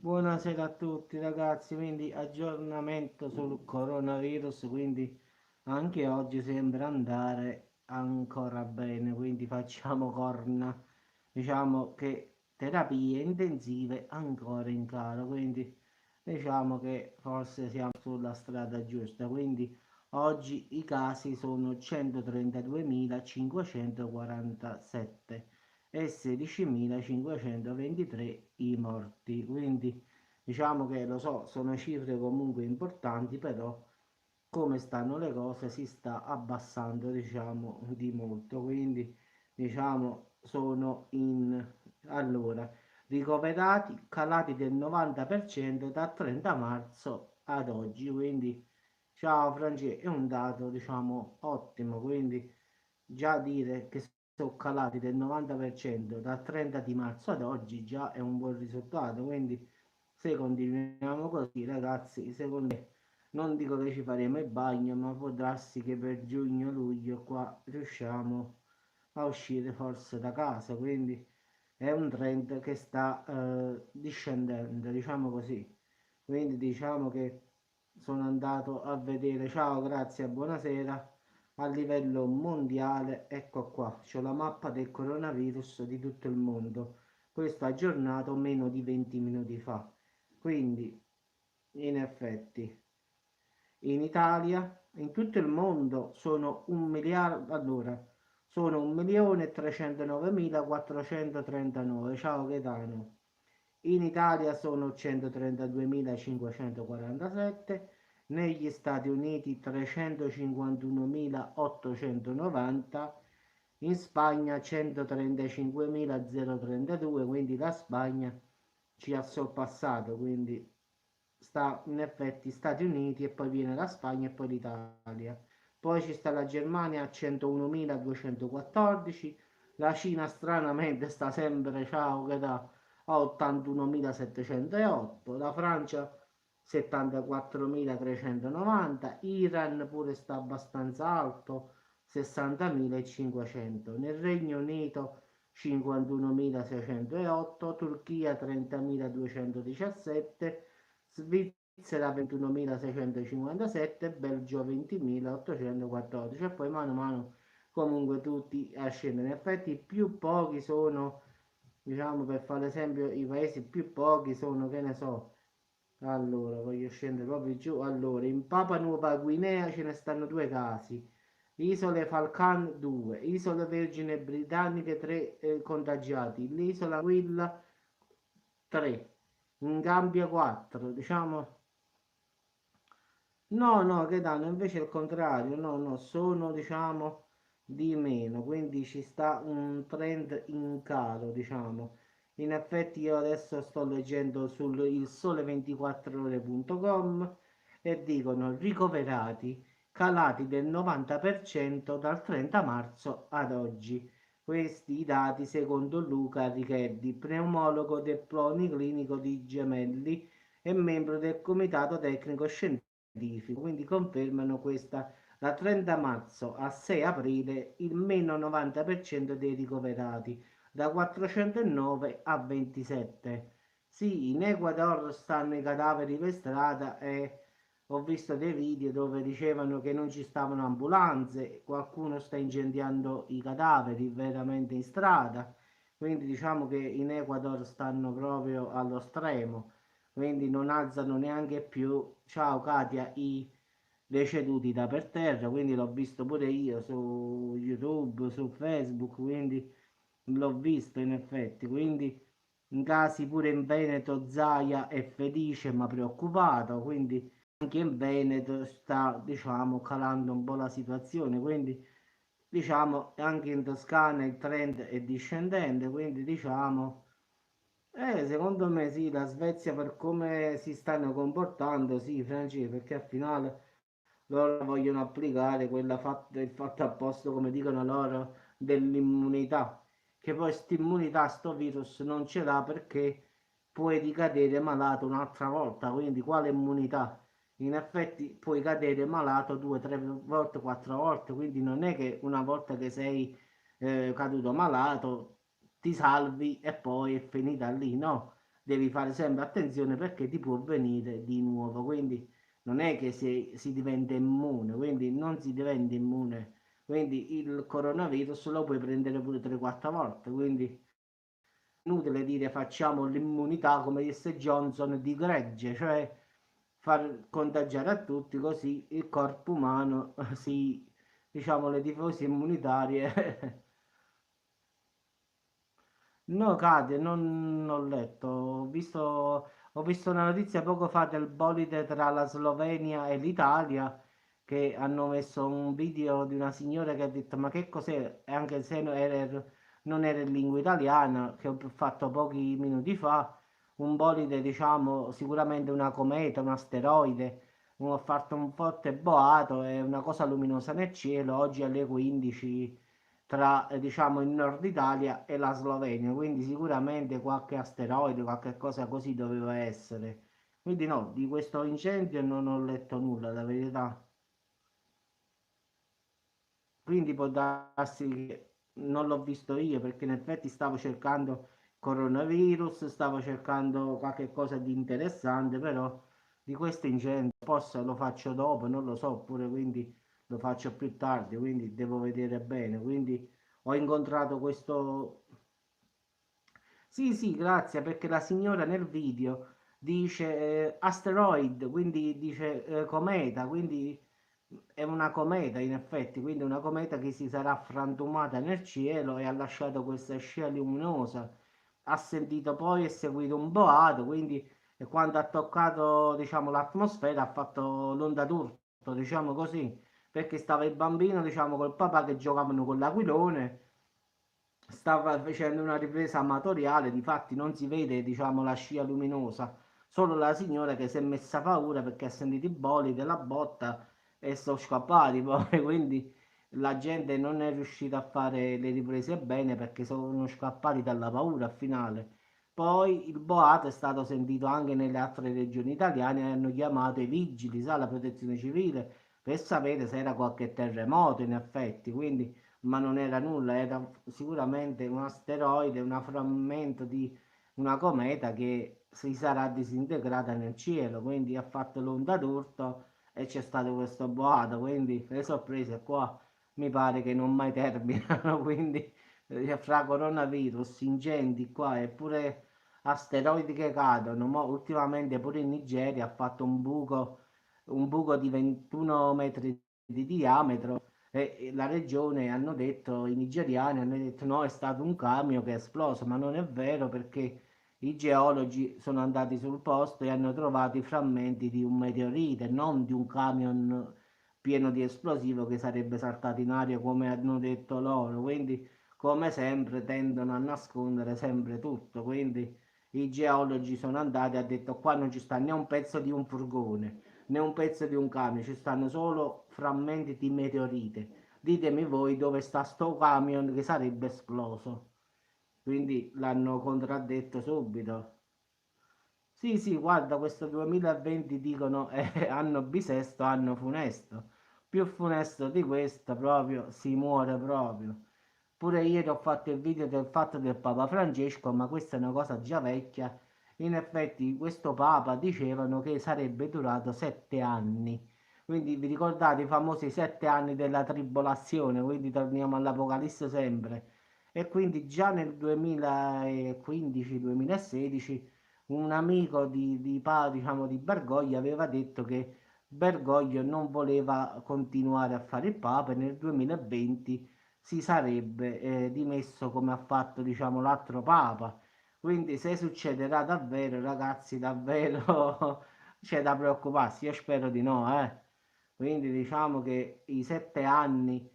Buonasera a tutti ragazzi, quindi aggiornamento sul coronavirus, quindi anche oggi sembra andare ancora bene, quindi facciamo corna, diciamo che terapie intensive ancora in calo, quindi diciamo che forse siamo sulla strada giusta, quindi oggi i casi sono 132.547 e 16.523 i morti. Quindi diciamo che lo so, sono cifre comunque importanti, però come stanno le cose si sta abbassando, diciamo, di molto. Quindi diciamo sono in allora ricoverati calati del 90% da 30 marzo ad oggi. Quindi ciao Francesco, è un dato diciamo ottimo, quindi già dire che sono calati del 90% dal 30 di marzo ad oggi già è un buon risultato, quindi se continuiamo così ragazzi, secondo me non dico che ci faremo il bagno, ma può darsi che per giugno-luglio qua riusciamo a uscire forse da casa, quindi è un trend che sta discendendo, diciamo così. Quindi diciamo che sono andato a vedere, ciao, grazie, buonasera, a livello mondiale, ecco qua, c'ho la mappa del coronavirus di tutto il mondo, questo aggiornato meno di 20 minuti fa. Quindi, in effetti, in Italia, in tutto il mondo sono 1 miliardo, allora, sono 1.309.439, ciao Gaetano. In Italia sono 132.547, negli Stati Uniti 351.890, in Spagna 135.032, quindi la Spagna ci ha sorpassato, quindi sta in effetti Stati Uniti e poi viene la Spagna e poi l'Italia. Poi ci sta la Germania a 101.214, la Cina stranamente sta sempre, ciao che da a 81.708, la Francia 74.390, Iran pure sta abbastanza alto 60.500, nel Regno Unito 51.608, Turchia 30.217, Svizzera 21.657, Belgio 20.814 e poi mano a mano comunque tutti a scendere. In effetti più pochi sono, diciamo per fare esempio, i paesi più pochi sono, che ne so, allora voglio scendere proprio giù, allora in Papua Nuova Guinea ce ne stanno 2 casi, Isole Falkland 2, Isole Vergine Britanniche 3 contagiati, l'isola Aquila 3, in Gambia 4, diciamo. No, no, che danno invece il contrario, no, no, sono diciamo di meno, quindi ci sta un trend in calo, diciamo. In effetti io adesso sto leggendo sul il sole24ore.com e dicono ricoverati calati del 90% dal 30 marzo ad oggi. Questi i dati secondo Luca Richeldi, pneumologo del Policlinico di Gemelli e membro del comitato tecnico scientifico, quindi confermano questa da 30 marzo a 6 aprile il meno 90% dei ricoverati, da 409 a 27. Sì, in Ecuador stanno i cadaveri per strada e ho visto dei video dove dicevano che non ci stavano ambulanze, qualcuno sta incendiando i cadaveri veramente in strada, quindi diciamo che in Ecuador stanno proprio allo stremo, quindi non alzano neanche più, ciao Katia, i deceduti da per terra, quindi l'ho visto pure io su YouTube, su Facebook, quindi l'ho visto in effetti, quindi in casi pure in Veneto Zaia è felice ma preoccupato, quindi anche in Veneto sta diciamo calando un po' la situazione, quindi diciamo anche in Toscana il trend è discendente, quindi diciamo secondo me sì, la Svezia per come si stanno comportando, sì, Francesco, perché al finale loro vogliono applicare il fatto apposta, come dicono loro, dell'immunità, che poi quest'immunità, sto virus non ce l'ha perché puoi ricadere malato un'altra volta, quindi quale immunità? In effetti puoi cadere malato 2, 3 volte, 4 volte, quindi non è che una volta che sei caduto malato ti salvi e poi è finita lì, no? devi fare sempre attenzione perché ti può venire di nuovo, quindi non è che si diventa immune, quindi non si diventa immune, quindi il coronavirus lo puoi prendere pure 3-4 volte, quindi inutile dire facciamo l'immunità come disse Johnson di gregge, cioè far contagiare a tutti così il corpo umano si, diciamo, le difese immunitarie. No, Katia, non ho letto, ho visto una notizia poco fa del bolide tra la Slovenia e l'Italia che hanno messo un video di una signora che ha detto ma che cos'è? E anche se non era in lingua italiana, che ho fatto pochi minuti fa, un bolide diciamo sicuramente una cometa, un asteroide, ho fatto un forte boato e una cosa luminosa nel cielo oggi alle 15 tra diciamo il nord Italia e la Slovenia, quindi sicuramente qualche asteroide, qualche cosa così doveva essere. Quindi no, di questo incendio non ho letto nulla, la verità. Quindi può darsi che non l'ho visto io perché in effetti stavo cercando coronavirus, stavo cercando qualche cosa di interessante, però di questo incendio forse lo faccio dopo, non lo so, oppure quindi lo faccio più tardi, quindi devo vedere bene. Quindi ho incontrato questo. Sì, sì, grazie, perché la signora nel video dice asteroid, quindi dice cometa, quindi è una cometa in effetti, quindi una cometa che si sarà frantumata nel cielo e ha lasciato questa scia luminosa. Ha sentito poi e seguito un boato, quindi quando ha toccato, diciamo, l'atmosfera ha fatto l'onda d'urto, diciamo così, perché stava il bambino, diciamo, col papà che giocavano con l'aquilone, stava facendo una ripresa amatoriale, difatti non si vede, diciamo, la scia luminosa, solo la signora che si è messa paura perché ha sentito i boli della botta e sono scappati poi, quindi la gente non è riuscita a fare le riprese bene perché sono scappati dalla paura al finale. Poi il boato è stato sentito anche nelle altre regioni italiane e hanno chiamato i vigili, sa, la protezione civile, per sapere se era qualche terremoto in effetti, quindi ma non era nulla, era sicuramente un asteroide, un frammento di una cometa che si sarà disintegrata nel cielo, quindi ha fatto l'onda d'urto e c'è stato questo boato, quindi le sorprese qua mi pare che non mai terminano, quindi fra coronavirus, incendi qua e pure asteroidi che cadono, ma ultimamente pure in Nigeria ha fatto un buco di 21 metri di diametro e la regione hanno detto, i nigeriani hanno detto no, è stato un camion che è esploso, ma non è vero perché i geologi sono andati sul posto e hanno trovato i frammenti di un meteorite, non di un camion pieno di esplosivo che sarebbe saltato in aria come hanno detto loro. Quindi, come sempre, tendono a nascondere sempre tutto. Quindi i geologi sono andati e hanno detto qua non ci sta né un pezzo di un furgone né un pezzo di un camion, ci stanno solo frammenti di meteorite. Ditemi voi dove sta sto camion che sarebbe esploso. Quindi l'hanno contraddetto subito. Sì, sì, guarda, questo 2020 dicono anno bisesto, anno funesto. Più funesto di questo proprio si muore proprio. Pure ieri ho fatto il video del fatto del Papa Francesco, ma questa è una cosa già vecchia. In effetti questo Papa dicevano che sarebbe durato 7 anni. Quindi vi ricordate i famosi 7 anni della tribolazione, quindi torniamo all'Apocalisse sempre. E quindi già nel 2015-2016 un amico diciamo, di Bergoglio aveva detto che Bergoglio non voleva continuare a fare il Papa e nel 2020 si sarebbe dimesso come ha fatto diciamo, l'altro Papa. Quindi se succederà davvero, ragazzi, davvero c'è da preoccuparsi. Io spero di no, eh. Quindi diciamo che i 7 anni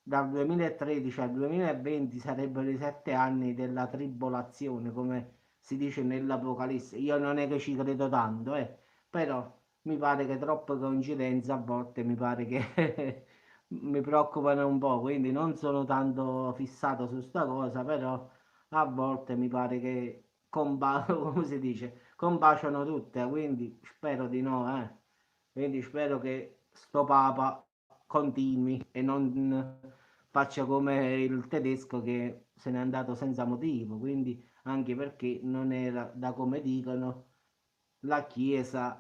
dal 2013 al 2020 sarebbero i 7 anni della tribolazione, come si dice nell'Apocalisse. Io non è che ci credo tanto, però mi pare che troppe coincidenze a volte mi pare che mi preoccupano un po', quindi non sono tanto fissato su sta cosa, però a volte mi pare che come si dice, combaciano tutte, quindi spero di no, eh. Quindi spero che sto Papa continui e non faccia come il tedesco che se n'è andato senza motivo. Quindi anche perché non era, da come dicono, la Chiesa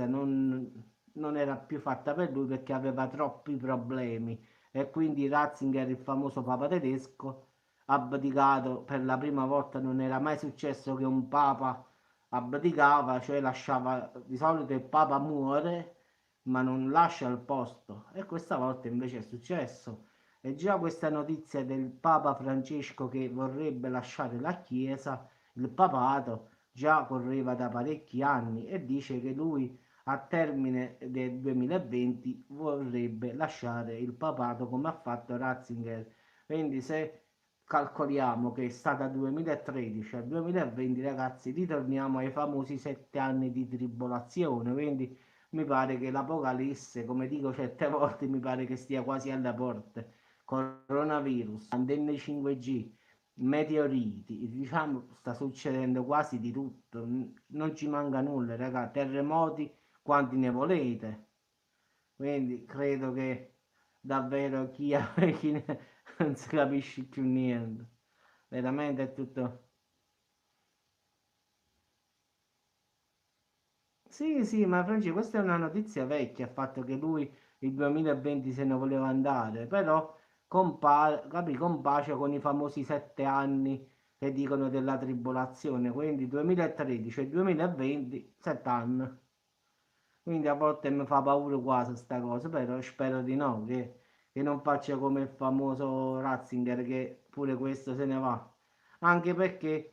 non era più fatta per lui perché aveva troppi problemi e quindi Ratzinger, il famoso papa tedesco, abdicato per la prima volta. Non era mai successo che un papa abdicava, cioè lasciava, di solito il papa muore ma non lascia il posto, e questa volta invece è successo. E già questa notizia del papa Francesco che vorrebbe lasciare la Chiesa, il papato, già correva da parecchi anni, e dice che lui a termine del 2020 vorrebbe lasciare il papato come ha fatto Ratzinger. Quindi se calcoliamo che è stata 2013 al 2020, ragazzi, ritorniamo ai famosi 7 anni di tribolazione. Quindi mi pare che l'Apocalisse, come dico certe volte, mi pare che stia quasi alle porte. Coronavirus, antenne 5G, meteoriti, diciamo, sta succedendo quasi di tutto. Non ci manca nulla, ragazzi. Terremoti quanti ne volete. Quindi credo che davvero non si capisce più niente. Veramente è tutto. Sì, sì, ma Francesco, questa è una notizia vecchia, il fatto che lui il 2020 se ne voleva andare, però capì, combacia con i famosi 7 anni che dicono della tribolazione, quindi 2013 e 2020, 7 anni. Quindi a volte mi fa paura quasi sta cosa, però spero di no, che non faccia come il famoso Ratzinger, che pure questo se ne va. Anche perché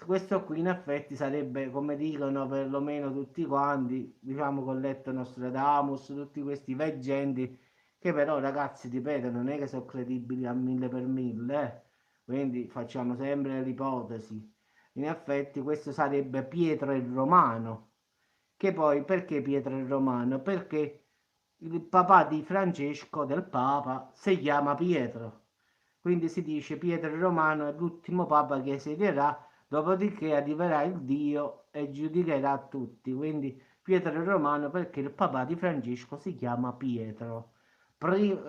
questo qui in effetti sarebbe, come dicono perlomeno tutti quanti, diciamo con letto Nostradamus, tutti questi veggenti, che però ragazzi, ripeto, non è che sono credibili a mille per mille, eh. Quindi facciamo sempre l'ipotesi. In effetti questo sarebbe Pietro il Romano, che poi perché Pietro il Romano? Perché il papà di Francesco, del Papa, si chiama Pietro. Quindi si dice Pietro il Romano è l'ultimo Papa che siederà, dopodiché arriverà il Dio e giudicherà tutti. Quindi Pietro il Romano perché il papà di Francesco si chiama Pietro.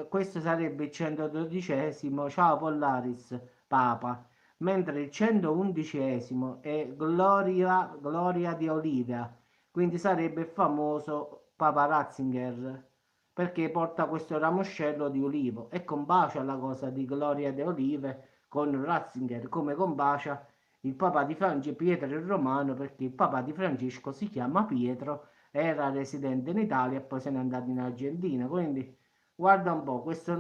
Questo sarebbe il 112esimo, ciao Pollaris, Papa, mentre il 111esimo è Gloria di Olivia, quindi sarebbe il famoso Papa Ratzinger, perché porta questo ramoscello di ulivo e combacia la cosa di Gloria de Olive con Ratzinger, come combacia il Papa di Francia, Pietro il Romano, perché il Papa di Francesco si chiama Pietro, era residente in Italia e poi se n'è andato in Argentina. Quindi guarda un po', questo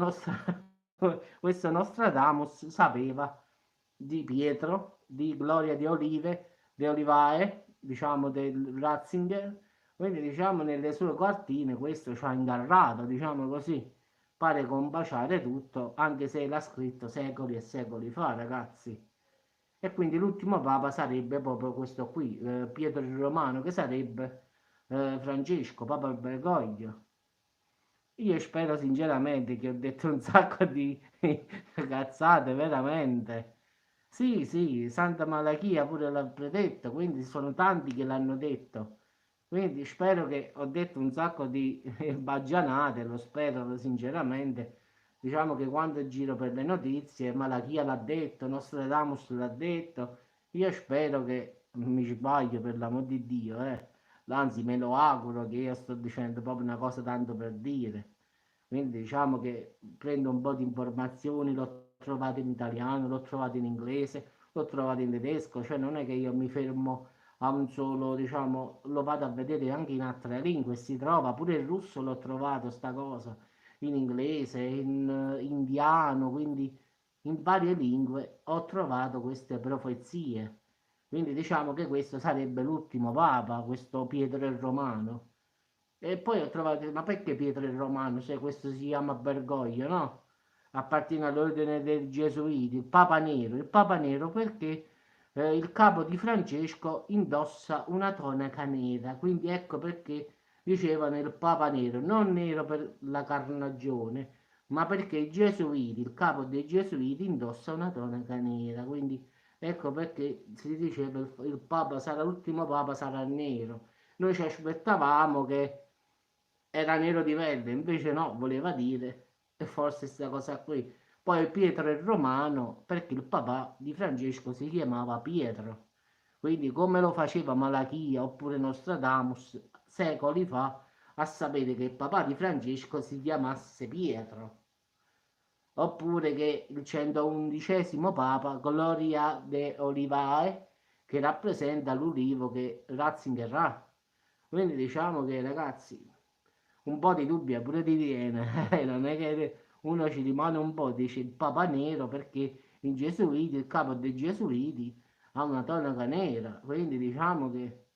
Nostradamus sapeva di Pietro, di Gloria di Olive, di Olivae, diciamo del Ratzinger. Quindi diciamo nelle sue cartine questo ci ha ingarrato, diciamo così. Pare combaciare tutto, anche se l'ha scritto secoli e secoli fa, ragazzi. E quindi l'ultimo papa sarebbe proprio questo qui, Pietro il Romano, che sarebbe Francesco, Papa Bergoglio. Io spero sinceramente che ho detto un sacco di cazzate, veramente. Sì, sì, Santa Malachia pure l'ha predetto, quindi sono tanti che l'hanno detto. Quindi spero che ho detto un sacco di baggianate, lo spero sinceramente. Diciamo che quando giro per le notizie, Malachia l'ha detto, Nostradamus l'ha detto, io spero che mi sbaglio per l'amor di Dio, eh. Anzi, me lo auguro, che io sto dicendo proprio una cosa tanto per dire. Quindi diciamo che prendo un po' di informazioni, l'ho trovato in italiano, l'ho trovato in inglese, l'ho trovato in tedesco, cioè non è che io mi fermo a un solo, diciamo, lo vado a vedere anche in altre lingue, si trova, pure il russo l'ho trovato sta cosa, in inglese, in indiano, quindi in varie lingue ho trovato queste profezie. Quindi diciamo che questo sarebbe l'ultimo papa, questo Pietro il Romano. E poi ho trovato, ma perché Pietro il Romano, se questo si chiama Bergoglio, no? Appartiene all'ordine dei Gesuiti, il Papa Nero perché il capo di Francesco indossa una tonaca nera, quindi ecco perché dicevano il Papa Nero, non nero per la carnagione, ma perché i Gesuiti, il capo dei Gesuiti indossa una tonaca nera, quindi ecco perché si diceva il Papa sarà l'ultimo Papa, sarà nero. Noi ci aspettavamo che era nero di pelle, invece no, voleva dire, e forse questa cosa qui. Poi Pietro è romano perché il papà di Francesco si chiamava Pietro. Quindi come lo faceva Malachia oppure Nostradamus secoli fa a sapere che il papà di Francesco si chiamasse Pietro. Oppure che il 111° Papa Gloria de Olivae che rappresenta l'ulivo che Ratzinger ha. Quindi diciamo che ragazzi, un po' di dubbio pure ti viene, non è che uno ci rimane un po', dice il Papa nero perché i Gesuiti, il capo dei Gesuiti ha una tonaca nera, quindi diciamo che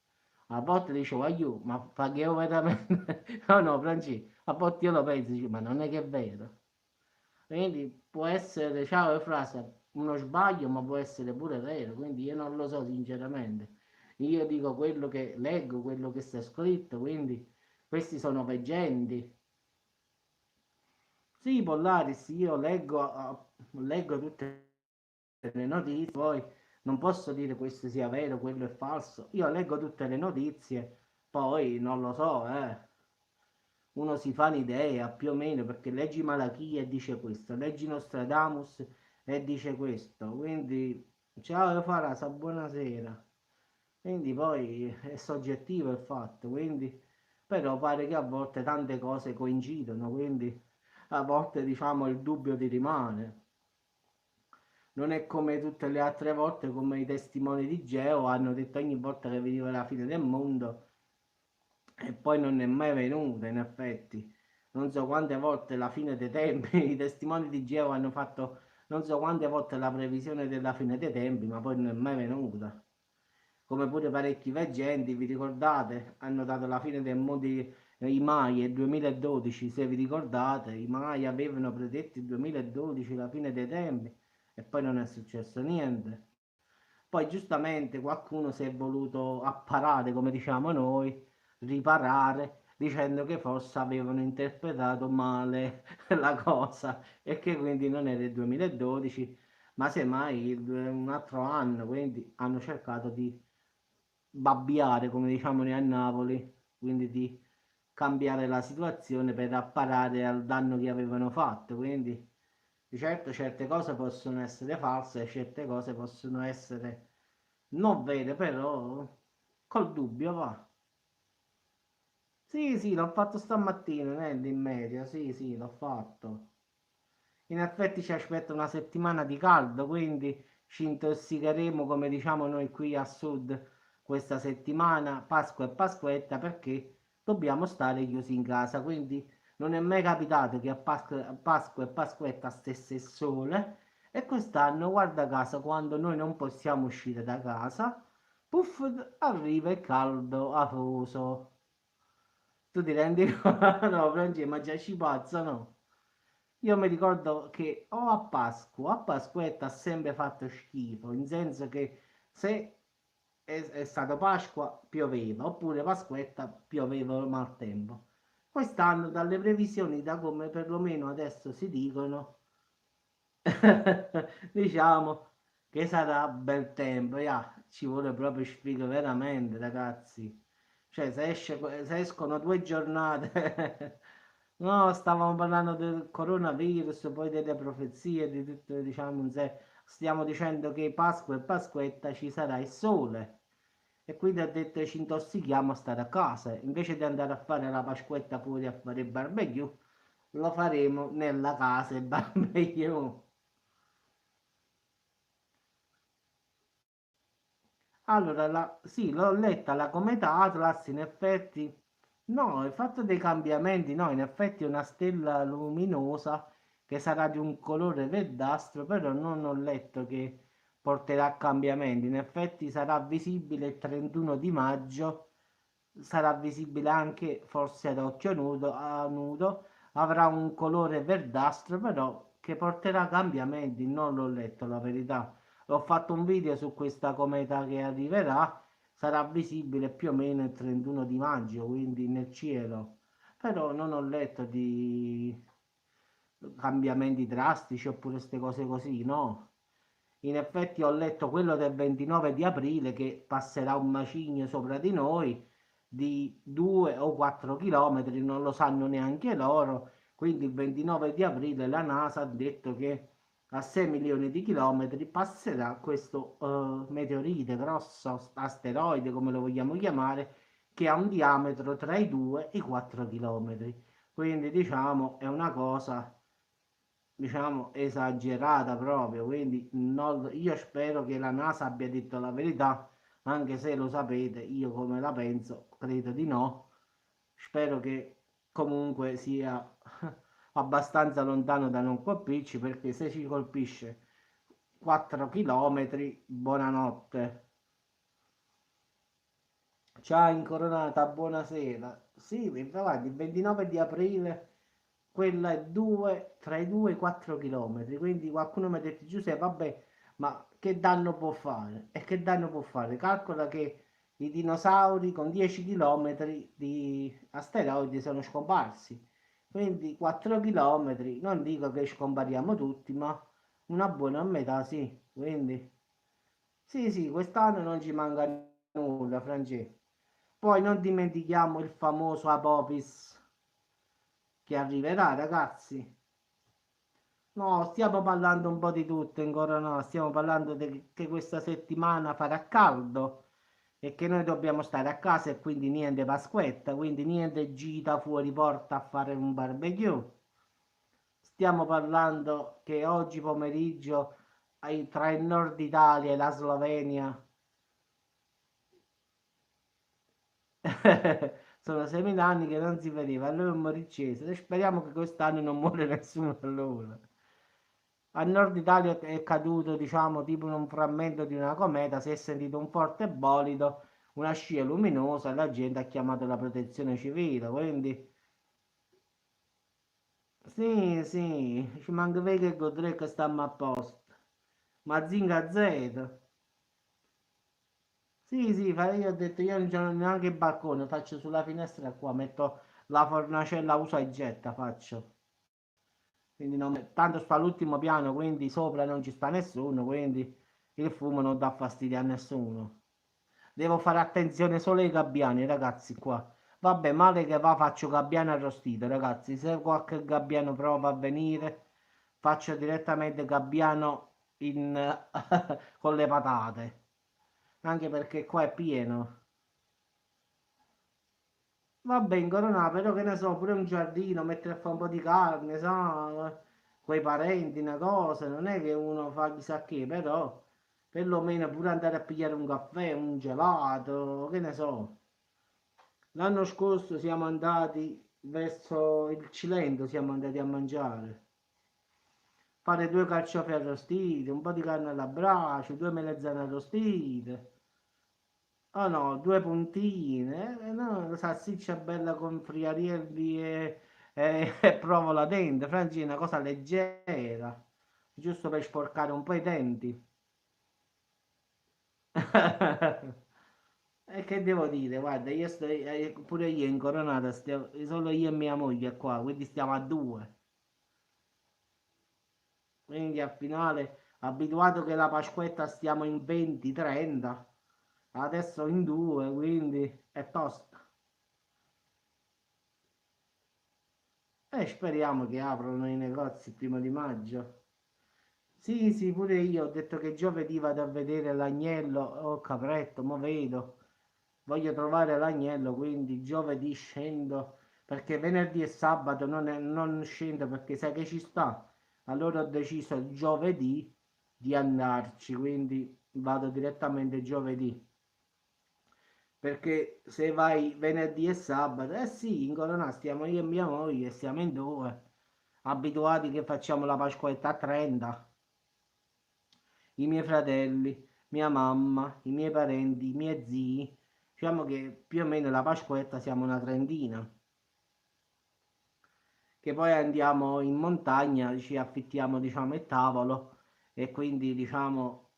a volte dicevo, aiuto, ma fa che io veramente, no no Francesco, a volte io lo penso, dico, ma non è che è vero. Quindi può essere, ciao frase, uno sbaglio, ma può essere pure vero, quindi io non lo so sinceramente. Io dico quello che leggo, quello che sta scritto, quindi questi sono veggenti. Sì, Pollaris, io leggo tutte le notizie, poi non posso dire questo sia vero, quello è falso. Io leggo tutte le notizie, poi non lo so, uno si fa un'idea più o meno perché leggi Malachia e dice questo, leggi Nostradamus e dice questo, quindi ciao Farasa, buonasera. Quindi poi è soggettivo il fatto, quindi però pare che a volte tante cose coincidono, quindi a volte diciamo il dubbio ti rimane. Non è come tutte le altre volte, come i testimoni di Geo hanno detto ogni volta che veniva la fine del mondo e poi non è mai venuta, in effetti. Non so quante volte la fine dei tempi, i testimoni di Geova hanno fatto non so quante volte la previsione della fine dei tempi, ma poi non è mai venuta. Come pure parecchi veggenti, vi ricordate? Hanno dato la fine del mondo i Mai nel 2012, se vi ricordate, i Mai avevano predetto il 2012 la fine dei tempi e poi non è successo niente. Poi giustamente qualcuno si è voluto apparare, come diciamo noi, riparare, dicendo che forse avevano interpretato male la cosa e che quindi non era il 2012, ma semmai un altro anno, quindi hanno cercato di babbiare, come diciamo noi a Napoli, quindi di cambiare la situazione per apparare al danno che avevano fatto, quindi di certo certe cose possono essere false e certe cose possono essere non vere, però col dubbio va. Sì, sì, l'ho fatto stamattina, in media, sì, sì, l'ho fatto. In effetti ci aspetta una settimana di caldo, quindi ci intossicheremo, come diciamo noi qui a sud, questa settimana, Pasqua e Pasquetta, perché dobbiamo stare chiusi in casa. Quindi non è mai capitato che a Pasqua e Pasquetta stesse il sole e quest'anno, guarda caso, quando noi non possiamo uscire da casa, puff, arriva il caldo afoso. Tu ti rendi conto? No, Francesco, ma già ci pazza, no? Io mi ricordo che o a Pasquetta ha sempre fatto schifo, in senso che se è stato Pasqua pioveva, oppure Pasquetta pioveva il maltempo. Quest'anno, dalle previsioni, da come perlomeno adesso si dicono, diciamo che sarà bel tempo, yeah, ci vuole proprio sfigo veramente, ragazzi. Cioè, se escono 2 giornate, no, stavamo parlando del coronavirus, poi delle profezie, di tutto, diciamo, stiamo dicendo che Pasqua e Pasquetta ci sarà il sole. E quindi ha detto ci intossichiamo a stare a casa. Invece di andare a fare la Pasquetta fuori a fare il barbecue, lo faremo nella casa il barbecue. Allora, sì, l'ho letta la cometa Atlas, in effetti, no, il fatto dei cambiamenti, no, in effetti è una stella luminosa che sarà di un colore verdastro, però non ho letto che porterà a cambiamenti, in effetti sarà visibile il 31 di maggio, sarà visibile anche forse ad occhio nudo, avrà un colore verdastro, però che porterà cambiamenti, non l'ho letto la verità. Ho fatto un video su questa cometa che arriverà, sarà visibile più o meno il 31 di maggio, quindi nel cielo. Però non ho letto di cambiamenti drastici oppure queste cose così, no. In effetti ho letto quello del 29 di aprile che passerà un macigno sopra di noi di 2 o 4 chilometri, non lo sanno neanche loro. Quindi il 29 di aprile la NASA ha detto che a 6 milioni di chilometri passerà questo meteorite grosso, asteroide come lo vogliamo chiamare, che ha un diametro tra i 2 e i 4 chilometri. Quindi diciamo è una cosa diciamo esagerata proprio, quindi io spero che la NASA abbia detto la verità, anche se lo sapete, io come la penso, credo di no. Spero che comunque sia abbastanza lontano da non colpirci, perché se ci colpisce 4 km, buonanotte. Ciao Incoronata, buonasera. Sì, infatti il 29 di aprile quella è tra i 2 e i 4 km. Quindi qualcuno mi ha detto Giuseppe, vabbè, ma che danno può fare? E che danno può fare? Calcola che i dinosauri con 10 km di asteroidi sono scomparsi. Quindi 4 km, non dico che scompariamo tutti, ma una buona metà sì. Quindi sì, sì, quest'anno non ci manca nulla, Francesco. Poi non dimentichiamo il famoso Apopis che arriverà, ragazzi. No, stiamo parlando un po' di tutto, ancora no, stiamo parlando che questa settimana farà caldo e che noi dobbiamo stare a casa e quindi niente Pasquetta, quindi niente gita fuori porta a fare un barbecue. Stiamo parlando che oggi pomeriggio tra il nord Italia e la Slovenia sono 6.000 anni che non si vedeva, allora è un moricese e speriamo che quest'anno non muore nessuno allora. A nord Italia è caduto, diciamo, tipo un frammento di una cometa, si è sentito un forte bolide, una scia luminosa e la gente ha chiamato la protezione civile, quindi sì, sì, ci manca Vega e Godre che stiamo a posto. Mazinga Z. Sì, sì, io ho detto, io non c'ho neanche il balcone, faccio sulla finestra qua, metto la fornacella usa e getta, faccio. Quindi tanto sta all'ultimo piano, quindi sopra non ci sta nessuno, quindi il fumo non dà fastidio a nessuno. Devo fare attenzione solo ai gabbiani, ragazzi, qua. Vabbè, male che va, faccio gabbiano arrostito, ragazzi. Se qualche gabbiano prova a venire, faccio direttamente gabbiano con le patate. Anche perché qua è pieno. Vabbè, incoronata, però che ne so, pure un giardino, mettere a fare un po' di carne, sa, quei parenti, una cosa, non è che uno fa chissà che, però perlomeno pure andare a pigliare un caffè, un gelato, che ne so. L'anno scorso siamo andati verso il Cilento, siamo andati a mangiare, fare due carciofi arrostiti, un po' di carne alla brace, due melanzane arrostite. Oh no, due puntine, no, salsiccia bella con friarielli e provola dentro, Franci, una cosa leggera, giusto per sporcare un po' i denti. E che devo dire, guarda, io sto, pure io in coronata, solo io e mia moglie qua, quindi stiamo a due. Quindi al finale, abituato che la Pasquetta stiamo in 20-30, adesso in due, quindi è tosta. E speriamo che aprono i negozi il 1° di maggio. Sì, sì, pure io ho detto che giovedì vado a vedere l'agnello o capretto, mo vedo. Voglio trovare l'agnello, quindi giovedì scendo, perché venerdì e sabato non scendo perché sai che ci sta. Allora ho deciso giovedì di andarci, quindi vado direttamente giovedì. Perché se vai venerdì e sabato, eh sì, in Corona stiamo io e mia moglie, stiamo in due, abituati che facciamo la Pasquetta a 30, i miei fratelli, mia mamma, i miei parenti, i miei zii, diciamo che più o meno la Pasquetta siamo una trentina, che poi andiamo in montagna, ci affittiamo diciamo il tavolo e quindi diciamo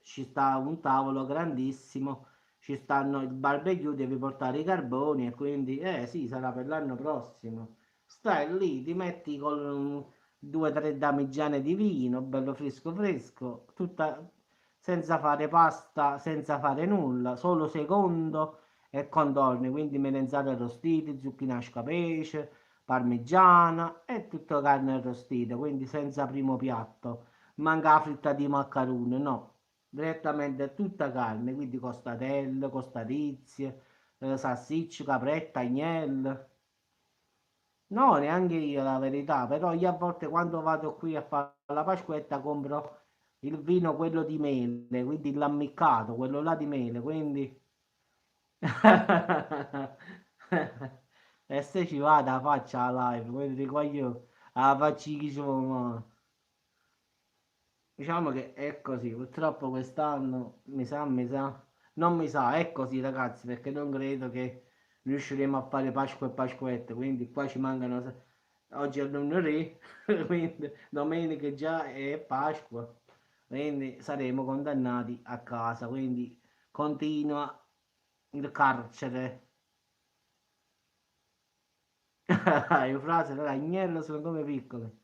ci sta un tavolo grandissimo, ci stanno il barbecue, devi portare i carboni e quindi, sì, sarà per l'anno prossimo. Stai lì, ti metti con 2 o 3 damigiane di vino, bello fresco fresco, tutta senza fare pasta, senza fare nulla, solo secondo e contorni, quindi melanzane arrostite, zucchine a scapice, parmigiana e tutto carne arrostita, quindi senza primo piatto. Manca la fritta di maccarone, no, direttamente tutta carne, quindi costatelle, costarizie, salsicce, capretta, agnello. No, neanche io la verità, però io a volte quando vado qui a fare la Pasquetta compro il vino, quello di mele, quindi l'ammiccato, quello là di mele, quindi... E se ci vado la faccia la live, quindi dico io, la faccio chi sono. Diciamo che è così, purtroppo quest'anno non mi sa, è così ragazzi, perché non credo che riusciremo a fare Pasqua e Pasquette, quindi qua ci mancano, oggi è lunedì, quindi domenica già è Pasqua, quindi saremo condannati a casa, quindi continua il carcere. Le frasi dell'agnello sono come piccole.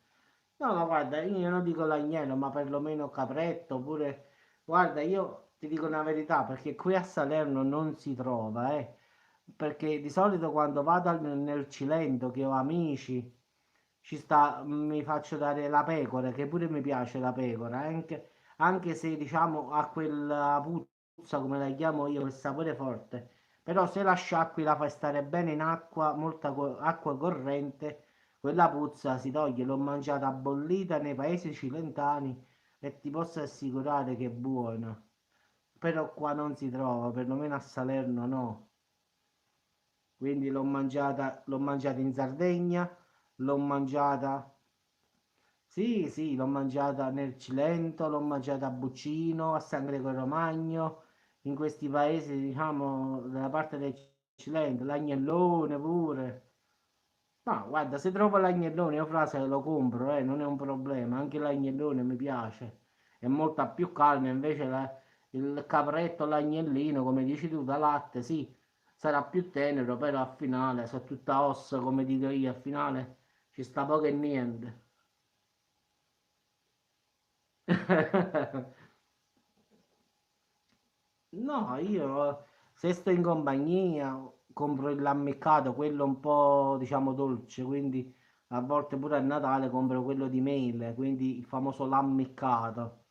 No, ma guarda, io non dico l'agnello, ma perlomeno capretto, oppure... Guarda, io ti dico una verità, perché qui a Salerno non si trova, perché di solito quando vado nel Cilento, che ho amici, mi faccio dare la pecora, che pure mi piace la pecora, anche se diciamo ha quella puzza, come la chiamo io, quel sapore forte. Però se la sciacqui la fai stare bene in acqua, molta acqua corrente, quella puzza si toglie. L'ho mangiata bollita nei paesi cilentani e ti posso assicurare che è buona. Però qua non si trova, perlomeno a Salerno no. Quindi l'ho mangiata in Sardegna, l'ho mangiata, sì, sì, l'ho mangiata nel Cilento, l'ho mangiata a Buccino, a San Gregorio Magno, in questi paesi, diciamo, della parte del Cilento, l'agnellone pure. Ma guarda, se trovo l'agnellone, io frase lo compro, non è un problema, anche l'agnellone mi piace, è molta più carne, invece il capretto, l'agnellino, come dici tu, da latte, sì, sarà più tenero, però al finale, sono tutta ossa, come dico io, al finale ci sta poco e niente. No, io se sto in compagnia compro il lammiccato, quello un po' diciamo dolce, quindi a volte pure a Natale compro quello di mele, quindi il famoso lammiccato.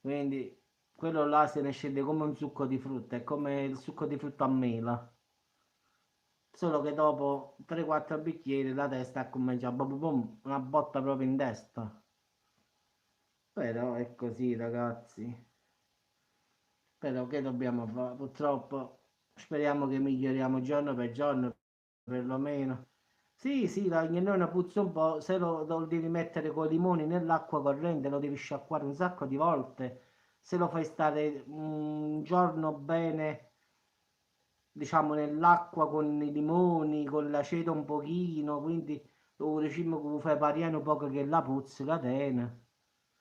Quindi quello là se ne scende come un succo di frutta, è come il succo di frutta a mela, solo che dopo 3-4 bicchieri la testa comincia bum, bum, una botta proprio in testa. Però è così, ragazzi. Però che dobbiamo fare? Purtroppo speriamo che miglioriamo giorno per giorno, perlomeno. Sì, sì, l'agnellone puzza un po', se lo devi mettere con i limoni nell'acqua corrente, lo devi sciacquare un sacco di volte. Se lo fai stare un giorno bene, diciamo, nell'acqua con i limoni, con l'aceto un pochino, quindi lo diciamo che fai pariare un po' che la puzza catena.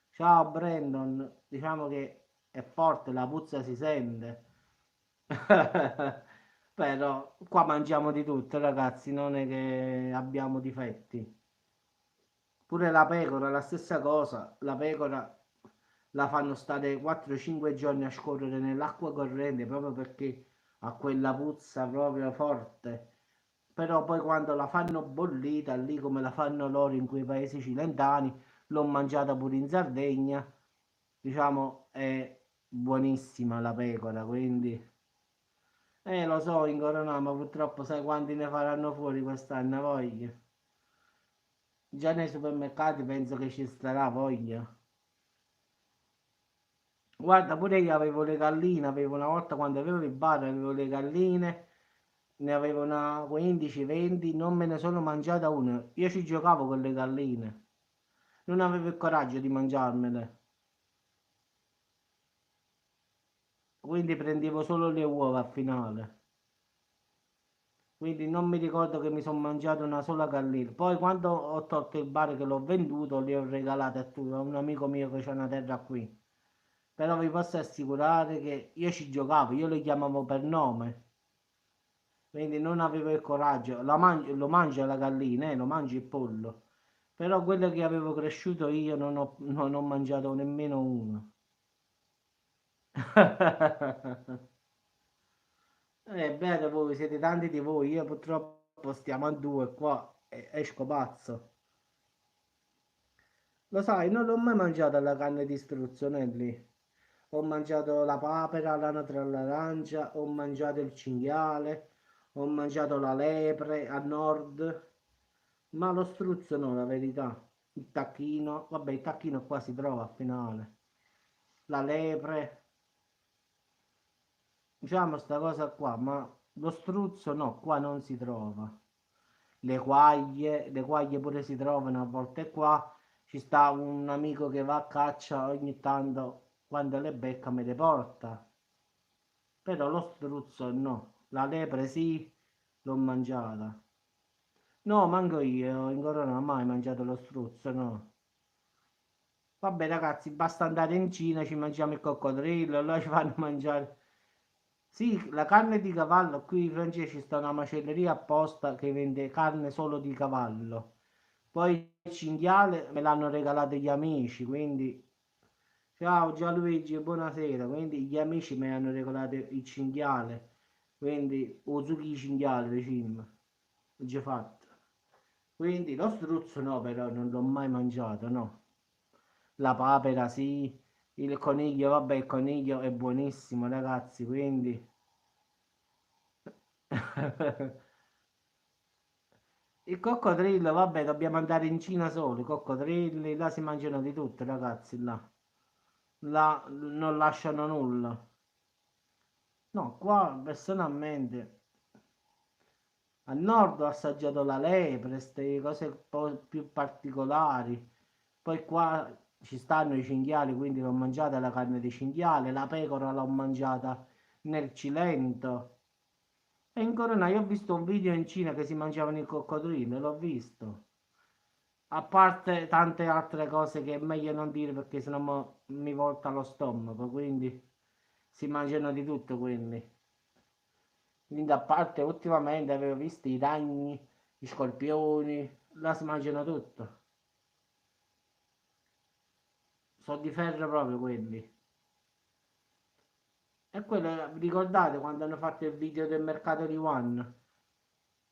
Ciao Brandon, diciamo che è forte, la puzza si sente. Però qua mangiamo di tutto, ragazzi, non è che abbiamo difetti. Pure la pecora, la stessa cosa, la pecora la fanno stare 4-5 giorni a scorrere nell'acqua corrente proprio perché ha quella puzza proprio forte. Però poi quando la fanno bollita, lì come la fanno loro in quei paesi cilentani, l'ho mangiata pure in Sardegna, diciamo è buonissima la pecora, quindi... lo so, in Corona, ma purtroppo sai quanti ne faranno fuori quest'anno, voglia. Già nei supermercati penso che ci starà voglia. Guarda, pure io avevo le galline, avevo una volta quando avevo il bar, avevo le galline, ne avevo una 15-20, non me ne sono mangiata una. Io ci giocavo con le galline, non avevo il coraggio di mangiarmele, quindi prendevo solo le uova al finale. Quindi non mi ricordo che mi sono mangiato una sola gallina. Poi quando ho tolto il bar che l'ho venduto, li ho regalati a un amico mio che c'è una terra qui. Però vi posso assicurare che io ci giocavo, io li chiamavo per nome. Quindi non avevo il coraggio. Lo mangio la gallina, lo mangio il pollo. Però quello che avevo cresciuto io non ho mangiato nemmeno uno. Beata voi, siete tanti di voi, io purtroppo stiamo a due qua. esco pazzo. Lo sai, non l'ho mai mangiata la carne di struzzonelli. Ho mangiato la papera, l'anatra all'arancia, ho mangiato il cinghiale, ho mangiato la lepre a nord, ma lo struzzo no, la verità. Il tacchino, vabbè, il tacchino qua si trova a finale. La lepre, diciamo sta cosa qua, ma lo struzzo no, qua non si trova. Le quaglie pure si trovano a volte qua. Ci sta un amico che va a caccia ogni tanto, quando le becca me le porta. Però lo struzzo no. La lepre sì, l'ho mangiata. No, manco io, in corona non ho mai mangiato lo struzzo, no. Vabbè ragazzi, basta andare in Cina, ci mangiamo il coccodrillo, là ci fanno mangiare. Sì, la carne di cavallo, qui in Francia ci sta una macelleria apposta che vende carne solo di cavallo. Poi il cinghiale me l'hanno regalato gli amici, quindi ciao Gianluigi, buonasera. Quindi gli amici mi hanno regalato il cinghiale, quindi Uzuki cinghiale, diciamo, ho già fatto. Quindi lo struzzo no, però non l'ho mai mangiato, no. La papera sì, il coniglio, vabbè, il coniglio è buonissimo, ragazzi, quindi il coccodrillo, vabbè, dobbiamo andare in Cina solo, i coccodrilli, là si mangiano di tutto, ragazzi, là. Là non lasciano nulla. No, qua personalmente al nord ho assaggiato la lepre, queste cose un po' più particolari. Poi qua ci stanno i cinghiali, quindi l'ho mangiata la carne di cinghiale, la pecora l'ho mangiata nel Cilento. E in Corona io ho visto un video in Cina che si mangiavano il coccodrillo, l'ho visto. A parte tante altre cose che è meglio non dire perché sennò mi volta lo stomaco, quindi si mangiano di tutto quelli. Quindi a parte ultimamente avevo visto i ragni, gli scorpioni, là si mangiano tutto. Sono di ferro proprio quelli. E quello, vi ricordate quando hanno fatto il video del mercato di One?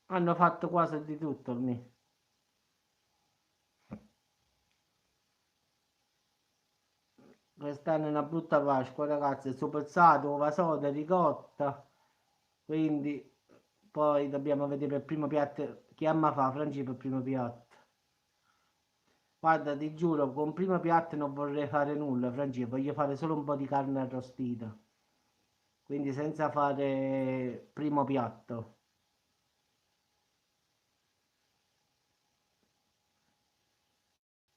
Hanno fatto quasi di tutto lì. Quest'anno è una brutta Pasqua, ragazzi. Suppozzato, uova soda, ricotta. Quindi poi dobbiamo vedere il primo piatto. Chi amma fa, Franci, per il primo piatto? Guarda, ti giuro, con il primo piatto non vorrei fare nulla, Franci. Voglio fare solo un po' di carne arrostita. Quindi senza fare primo piatto.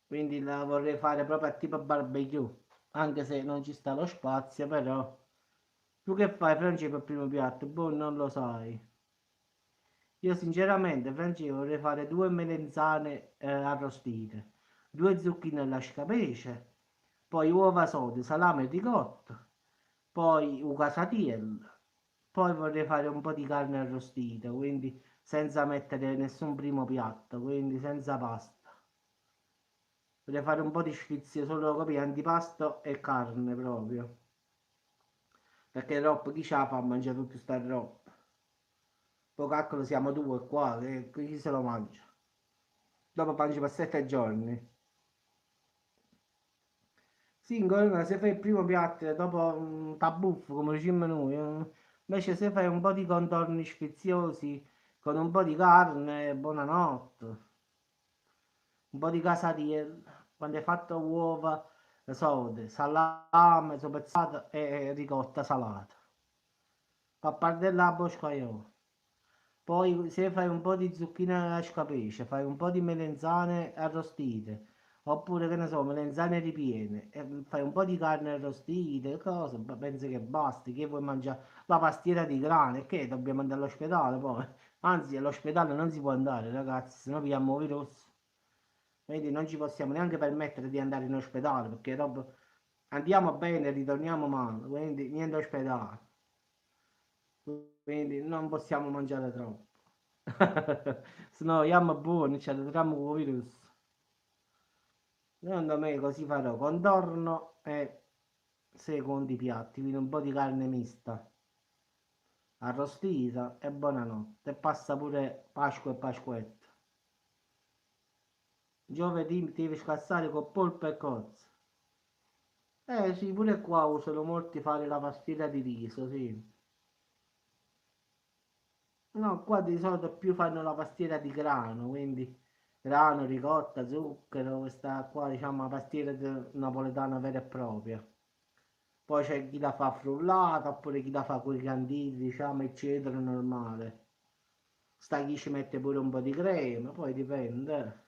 Quindi la vorrei fare proprio a tipo barbecue. Anche se non ci sta lo spazio, però. Tu che fai, Franci, per il primo piatto? Boh, non lo sai. Io sinceramente, Franci, vorrei fare due melenzane arrostite, due zucchine alla scapece, poi uova sode, salame e ricotta, poi ugasatiel, poi vorrei fare un po' di carne arrostita, quindi senza mettere nessun primo piatto, quindi senza pasta. Vorrei fare un po' di sfizio solo capì, antipasto e carne proprio, perché troppo chi ce la fa a mangiare tutta sta roba? Poi calcolo siamo due qua, che chi se lo mangia? Dopo mangi per 7 giorni. Sì, in Corona se fai il primo piatto e dopo un tabuffo, come diciamo noi, invece se fai un po' di contorni sfiziosi con un po' di carne, buonanotte. Un po' di casatiello, quando hai fatto uova, sode, salame, soppezzata e ricotta salata. Pappardella a boscaiolo. Poi se fai un po' di zucchine alla scapesce, fai un po' di melenzane arrostite, oppure che ne so, melenzane ripiene, e fai un po' di carne arrostite, cose, pensi che basti, che vuoi mangiare la pastiera di grane, che dobbiamo andare all'ospedale poi. Anzi, all'ospedale non si può andare, ragazzi, se no pigliamo virus. Quindi non ci possiamo neanche permettere di andare in ospedale, perché dopo andiamo bene e ritorniamo male, quindi niente ospedale. Quindi non possiamo mangiare troppo. Se no, siamo buoni, ci troviamo con il virus. Secondo me così farò contorno e secondi piatti, quindi un po' di carne mista, arrostita e buonanotte. E passa pure Pasqua e Pasquetta. Giovedì devi scassare con polpo e cozze. Sì, pure qua usano molti fare la pastiera di riso, sì. No, qua di solito più fanno la pastiera di grano, quindi grano, ricotta, zucchero, questa qua diciamo la pastiera napoletana vera e propria. Poi c'è chi la fa frullata, oppure chi la fa con i canditi, diciamo, eccetera, normale. Sta chi ci mette pure un po' di crema, poi dipende.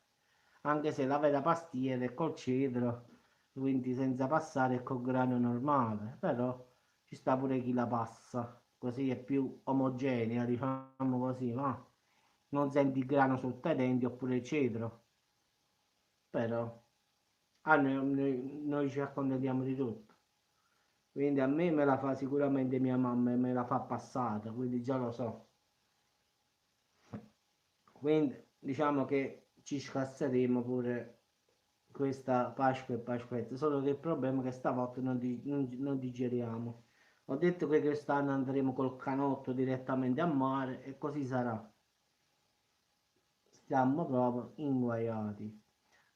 Anche se la vera pastiera è col cedro, quindi senza passare è col grano normale, però ci sta pure chi la passa, così è più omogenea, diciamo così, ma non senti il grano sotto i denti oppure il cedro, però noi ci accontentiamo di tutto. Quindi a me me la fa sicuramente mia mamma e me la fa passata, quindi già lo so. Quindi diciamo che ci scasseremo pure questa Pasqua e Pasquetta, solo che il problema è che stavolta non digeriamo. Ho detto che quest'anno andremo col canotto direttamente a mare e così sarà. Stiamo proprio inguaiati.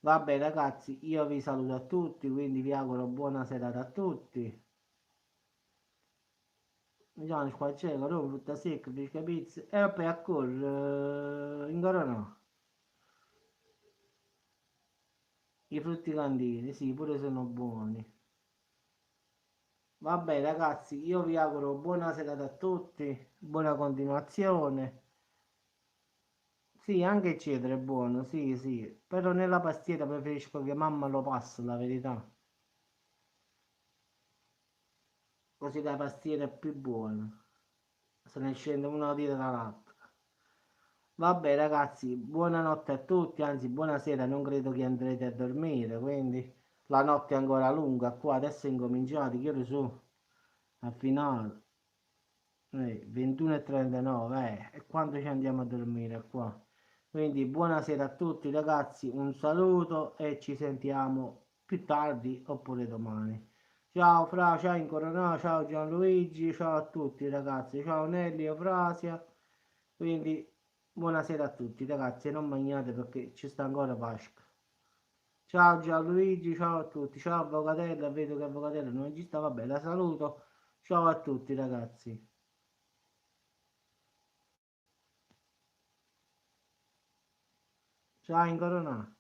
Vabbè ragazzi, io vi saluto a tutti, quindi vi auguro buona serata a tutti. Mangiamo squarciagola, roba, frutta secca, pesca pizza e poi a correre in corona. I frutti canditi, sì, pure sono buoni. Vabbè ragazzi, io vi auguro buona serata a tutti, buona continuazione. Sì, anche il cedro è buono, sì, sì, però nella pastiera preferisco che mamma lo passa, la verità. Così la pastiera è più buona. Se ne scende una dita dall'altra. Vabbè ragazzi, buonanotte a tutti, anzi buonasera, non credo che andrete a dormire, quindi la notte è ancora lunga, qua adesso è incominciato, che ore su? Al finale. 21:39, e quando ci andiamo a dormire qua? Quindi buonasera a tutti ragazzi, un saluto e ci sentiamo più tardi oppure domani. Ciao Fra, ciao Incoronà, ciao Gianluigi, ciao a tutti ragazzi, ciao Nelly, Frasia. Quindi buonasera a tutti ragazzi, e non mangiate perché ci sta ancora Pasqua. Ciao Gianluigi, ciao a tutti, ciao Avvocatella, vedo che Avvocatella non ci sta, vabbè, la saluto. Ciao a tutti ragazzi. Ciao Incoronà.